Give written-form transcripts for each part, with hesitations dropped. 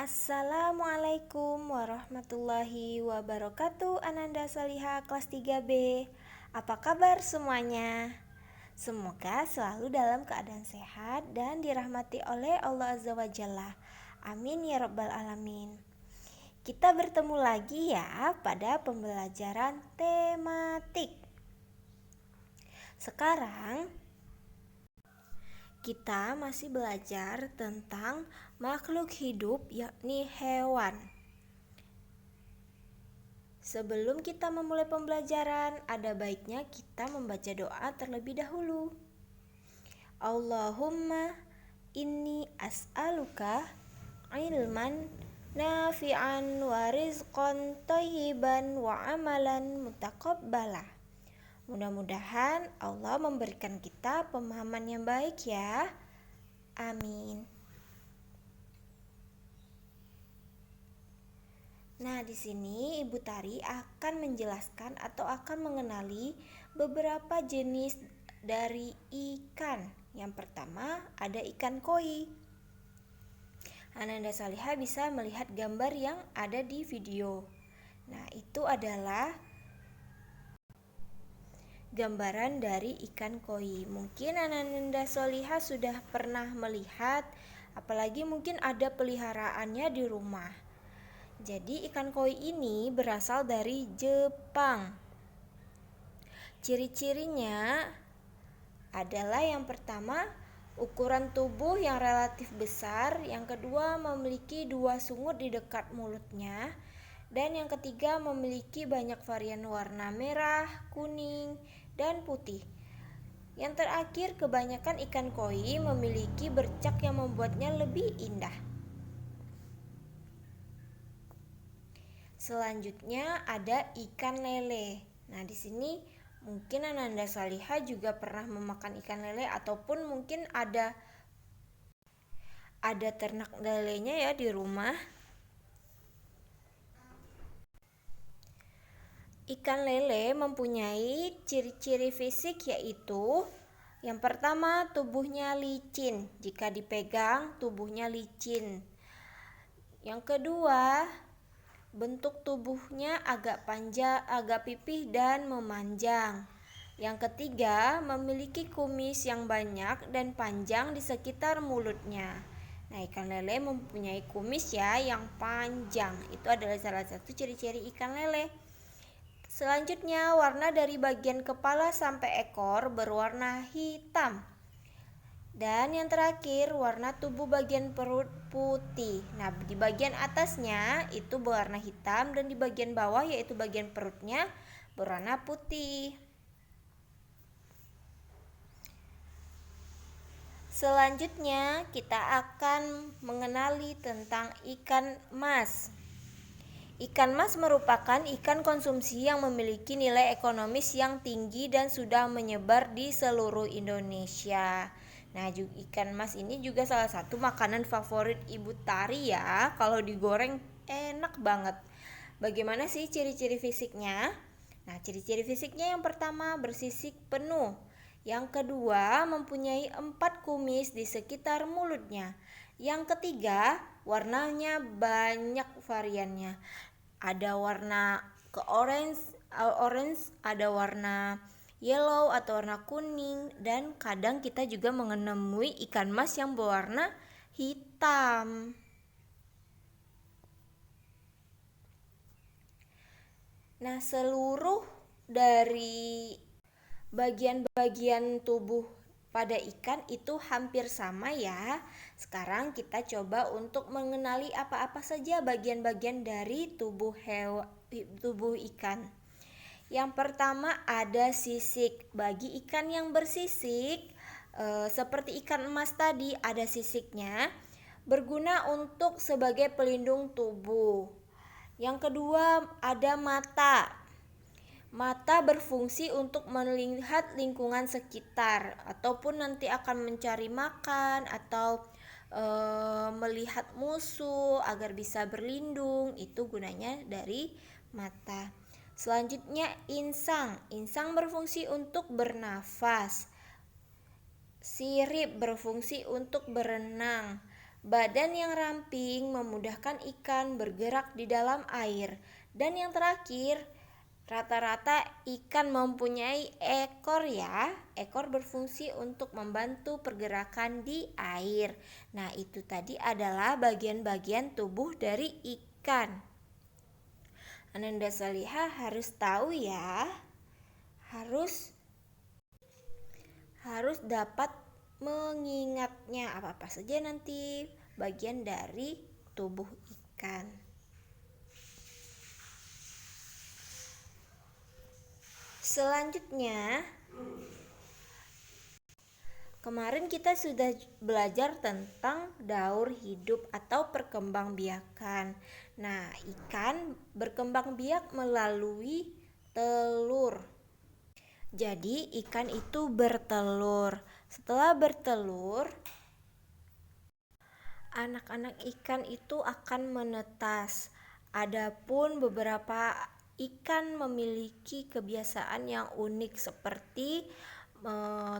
Assalamualaikum warahmatullahi wabarakatuh. Ananda Saliha kelas 3B. Apa kabar semuanya? Semoga selalu dalam keadaan sehat dan dirahmati oleh Allah Azza wa Jalla. Amin ya rabbal alamin. Kita bertemu lagi ya pada pembelajaran tematik. Sekarang kita masih belajar tentang makhluk hidup, yakni hewan. Sebelum kita memulai pembelajaran, ada baiknya kita membaca doa terlebih dahulu. Allahumma inni as'aluka ilman nafi'an wa rizqan thayyiban wa amalan mutaqabbala. Mudah-mudahan Allah memberikan kita pemahaman yang baik ya. Amin. Nah, di sini Ibu Tari akan menjelaskan atau akan mengenali beberapa jenis dari ikan. Yang pertama ada ikan koi. Ananda Saliha bisa melihat gambar yang ada di video. Nah, itu adalah gambaran dari ikan koi. Mungkin Ananda Saliha sudah pernah melihat, apalagi mungkin ada peliharaannya di rumah. Jadi ikan koi ini berasal dari Jepang. Ciri-cirinya adalah yang pertama, ukuran tubuh yang relatif besar, yang kedua memiliki 2 sungut di dekat mulutnya, dan yang ketiga memiliki banyak varian warna merah, kuning, dan putih. Yang terakhir, kebanyakan ikan koi memiliki bercak yang membuatnya lebih indah. Selanjutnya ada ikan lele. Nah, di sini mungkin Ananda Saliha juga pernah memakan ikan lele ataupun mungkin ada ternak lelenya ya di rumah. Ikan lele mempunyai ciri-ciri fisik yaitu yang pertama, tubuhnya licin. Jika dipegang, tubuhnya licin. Yang kedua, bentuk tubuhnya agak panjang, agak pipih dan memanjang. Yang ketiga, memiliki kumis yang banyak dan panjang di sekitar mulutnya. Nah, ikan lele mempunyai kumis ya yang panjang. Itu adalah salah satu ciri-ciri ikan lele. Selanjutnya, warna dari bagian kepala sampai ekor berwarna hitam. Dan yang terakhir, warna tubuh bagian perut putih. Nah, di bagian atasnya itu berwarna hitam dan di bagian bawah yaitu bagian perutnya berwarna putih. Selanjutnya, kita akan mengenali tentang ikan mas. Ikan mas merupakan ikan konsumsi yang memiliki nilai ekonomis yang tinggi dan sudah menyebar di seluruh Indonesia. Nah, ikan mas ini juga salah satu makanan favorit Ibu Tari ya. Kalau digoreng enak banget. Bagaimana sih ciri-ciri fisiknya? Nah, ciri-ciri fisiknya yang pertama bersisik penuh. Yang kedua mempunyai 4 kumis di sekitar mulutnya. Yang ketiga warnanya banyak variannya. Ada warna ke orange, ada warna yellow atau warna kuning, dan kadang kita juga menemui ikan mas yang berwarna hitam. Nah, seluruh dari bagian-bagian tubuh pada ikan itu hampir sama ya. Sekarang kita coba untuk mengenali apa-apa saja bagian-bagian dari tubuh ikan. Yang pertama ada sisik. Bagi ikan yang bersisik, seperti ikan emas tadi ada sisiknya, berguna untuk sebagai pelindung tubuh. Yang kedua ada mata. Mata berfungsi untuk melihat lingkungan sekitar ataupun nanti akan mencari makan atau melihat musuh agar bisa berlindung. Itu gunanya dari mata. Selanjutnya insang. Insang berfungsi untuk bernafas. Sirip berfungsi untuk berenang. Badan yang ramping memudahkan ikan bergerak di dalam air. Dan yang terakhir, rata-rata ikan mempunyai ekor ya. Ekor berfungsi untuk membantu pergerakan di air. Nah, itu tadi adalah bagian-bagian tubuh dari ikan. Ananda Salihah harus tahu ya. Harus dapat mengingatnya apa-apa saja nanti bagian dari tubuh ikan. Selanjutnya, kemarin kita sudah belajar tentang daur hidup atau perkembangbiakan. Nah, ikan berkembang biak melalui telur. Jadi, ikan itu bertelur. Setelah bertelur, anak-anak ikan itu akan menetas. Adapun beberapa ikan memiliki kebiasaan yang unik seperti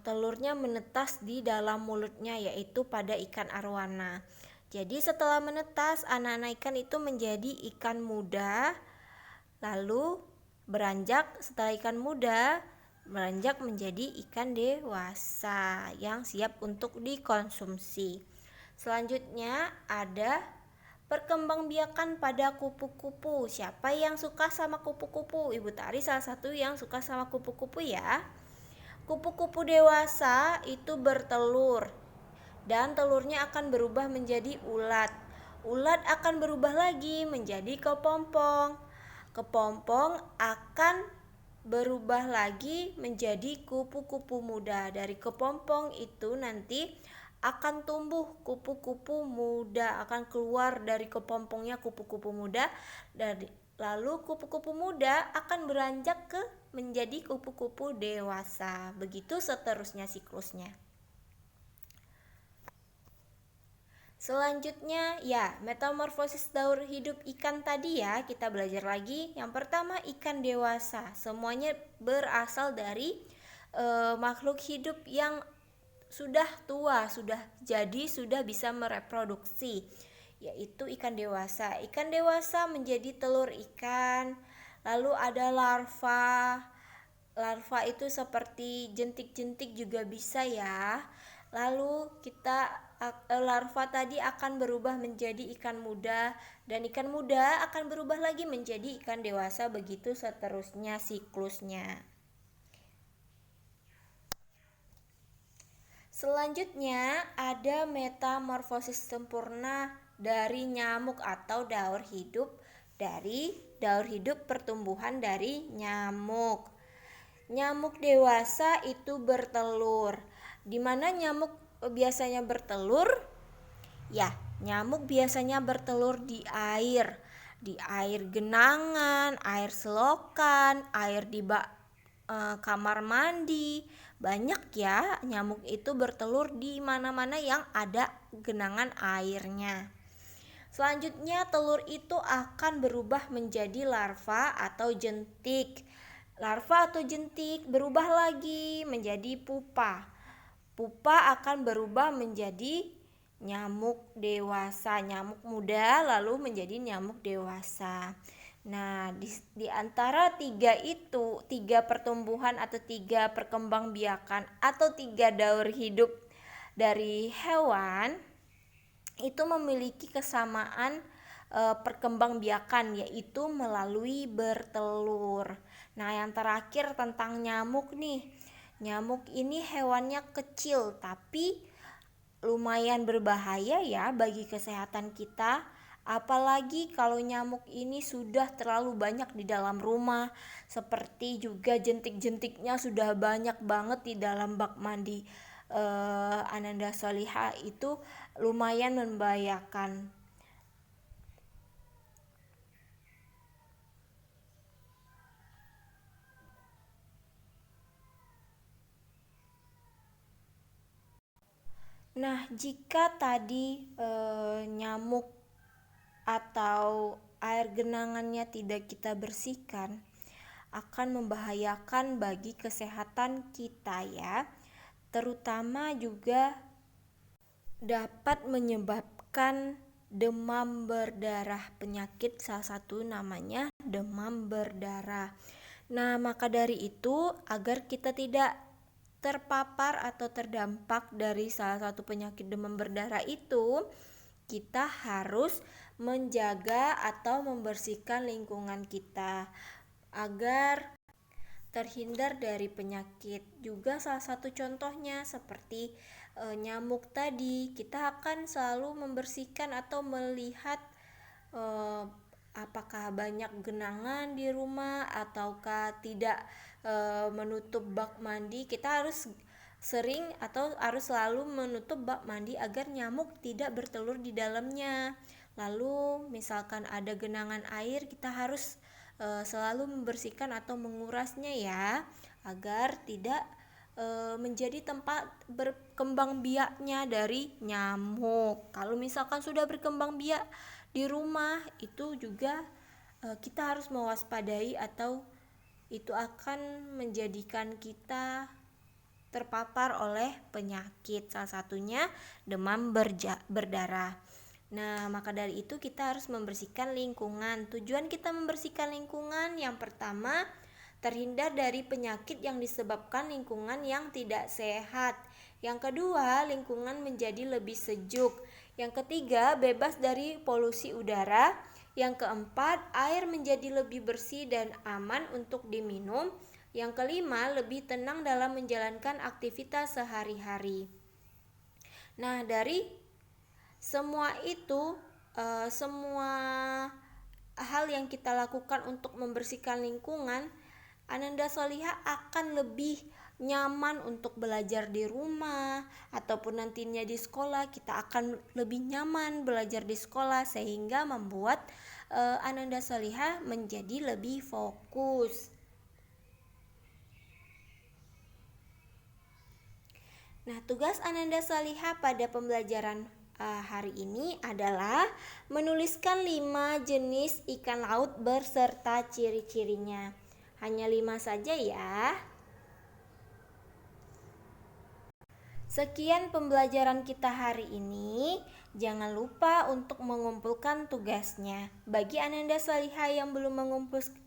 telurnya menetas di dalam mulutnya, yaitu pada ikan arwana. Jadi setelah menetas, anak-anak ikan itu menjadi ikan muda, lalu beranjak setelah ikan muda beranjak menjadi ikan dewasa yang siap untuk dikonsumsi. Selanjutnya ada perkembangbiakan pada kupu-kupu. Siapa yang suka sama kupu-kupu? Ibu Tari salah satu yang suka sama kupu-kupu ya. Kupu-kupu dewasa itu bertelur dan telurnya akan berubah menjadi ulat. Ulat akan berubah lagi menjadi kepompong. Kepompong akan berubah lagi menjadi kupu-kupu muda. Dari kepompong itu nanti akan tumbuh kupu-kupu muda, akan keluar dari kepompongnya kupu-kupu muda. Lalu kupu-kupu muda akan beranjak ke menjadi kupu-kupu dewasa. Begitu seterusnya siklusnya. Selanjutnya ya, metamorfosis daur hidup ikan tadi ya, kita belajar lagi. Yang pertama, ikan dewasa. Semuanya berasal dari makhluk hidup yang sudah tua, sudah bisa mereproduksi, yaitu ikan dewasa. Ikan dewasa menjadi telur ikan. Lalu ada larva. Larva itu seperti jentik-jentik juga bisa ya. Lalu larva tadi akan berubah menjadi ikan muda, dan ikan muda akan berubah lagi menjadi ikan dewasa, begitu seterusnya siklusnya. Selanjutnya ada metamorfosis sempurna dari nyamuk atau daur hidup pertumbuhan dari nyamuk. Nyamuk dewasa itu bertelur. Di mana nyamuk biasanya bertelur? Ya, nyamuk biasanya bertelur di air. Di air genangan, air selokan, air di kamar mandi. Banyak ya, nyamuk itu bertelur di mana-mana yang ada genangan airnya. Selanjutnya, telur itu akan berubah menjadi larva atau jentik. Larva atau jentik berubah lagi menjadi pupa. Pupa akan berubah menjadi nyamuk dewasa, nyamuk muda lalu menjadi nyamuk dewasa. Nah, di antara tiga pertumbuhan atau tiga perkembangbiakan atau tiga daur hidup dari hewan itu memiliki kesamaan perkembangbiakan, yaitu melalui bertelur. Nah, yang terakhir tentang nyamuk nih. Nyamuk ini hewannya kecil tapi lumayan berbahaya ya bagi kesehatan kita. Apalagi kalau nyamuk ini sudah terlalu banyak di dalam rumah, seperti juga jentik-jentiknya sudah banyak banget di dalam bak mandi Ananda Salihah, itu lumayan membahayakan. Nah, jika tadi nyamuk atau air genangannya tidak kita bersihkan, akan membahayakan bagi kesehatan kita ya. Terutama juga dapat menyebabkan demam berdarah. Penyakit salah satu namanya demam berdarah. Nah, maka dari itu, agar kita tidak terpapar atau terdampak dari salah satu penyakit demam berdarah itu, kita harus menjaga atau membersihkan lingkungan kita agar terhindar dari penyakit. Juga salah satu contohnya seperti nyamuk tadi, kita akan selalu membersihkan atau melihat apakah banyak genangan di rumah ataukah tidak menutup bak mandi. Kita harus sering atau harus selalu menutup bak mandi agar nyamuk tidak bertelur di dalamnya. Lalu misalkan ada genangan air, kita harus selalu membersihkan atau mengurasnya ya, agar tidak menjadi tempat berkembang biaknya dari nyamuk. Kalau misalkan sudah berkembang biak di rumah, itu juga kita harus mewaspadai atau itu akan menjadikan kita terpapar oleh penyakit, salah satunya demam berdarah. Nah, maka dari itu kita harus membersihkan lingkungan. Tujuan kita membersihkan lingkungan yang pertama, terhindar dari penyakit yang disebabkan lingkungan yang tidak sehat. Yang kedua, lingkungan menjadi lebih sejuk. Yang ketiga, bebas dari polusi udara. Yang keempat, air menjadi lebih bersih dan aman untuk diminum. Yang kelima, lebih tenang dalam menjalankan aktivitas sehari-hari. Nah, dari semua itu, semua hal yang kita lakukan untuk membersihkan lingkungan, Ananda Solihah akan lebih nyaman untuk belajar di rumah ataupun nantinya di sekolah. Kita akan lebih nyaman belajar di sekolah sehingga membuat Ananda Solihah menjadi lebih fokus. Nah, tugas Ananda Solihah pada pembelajaran hari ini adalah menuliskan 5 jenis ikan laut berserta ciri-cirinya. Hanya 5 saja ya. Sekian pembelajaran kita hari ini. Jangan lupa untuk mengumpulkan tugasnya. Bagi Ananda Solihah yang belum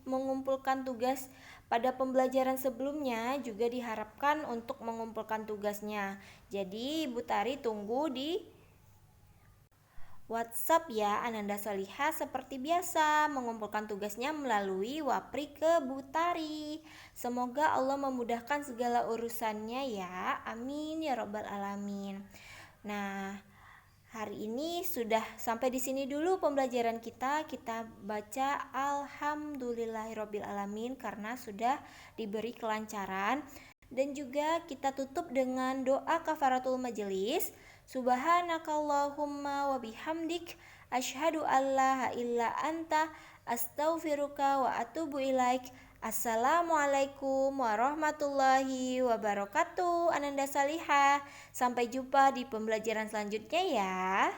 mengumpulkan tugas pada pembelajaran sebelumnya, juga diharapkan untuk mengumpulkan tugasnya. Jadi Ibu Tari tunggu di WhatsApp ya Ananda Solihah, seperti biasa mengumpulkan tugasnya melalui Wapri ke Bu Tari. Semoga Allah memudahkan segala urusannya ya. Amin ya robbal alamin. Nah, hari ini sudah sampai di sini dulu pembelajaran kita. Kita baca alhamdulillahirabbil alamin karena sudah diberi kelancaran. Dan juga kita tutup dengan doa kafaratul majelis. Subhanakallahumma wa bihamdik asyhadu alla illa anta astaghfiruka wa atubu ilaik. Assalamualaikum warahmatullahi wabarakatuh. Ananda Solihah, sampai jumpa di pembelajaran selanjutnya ya.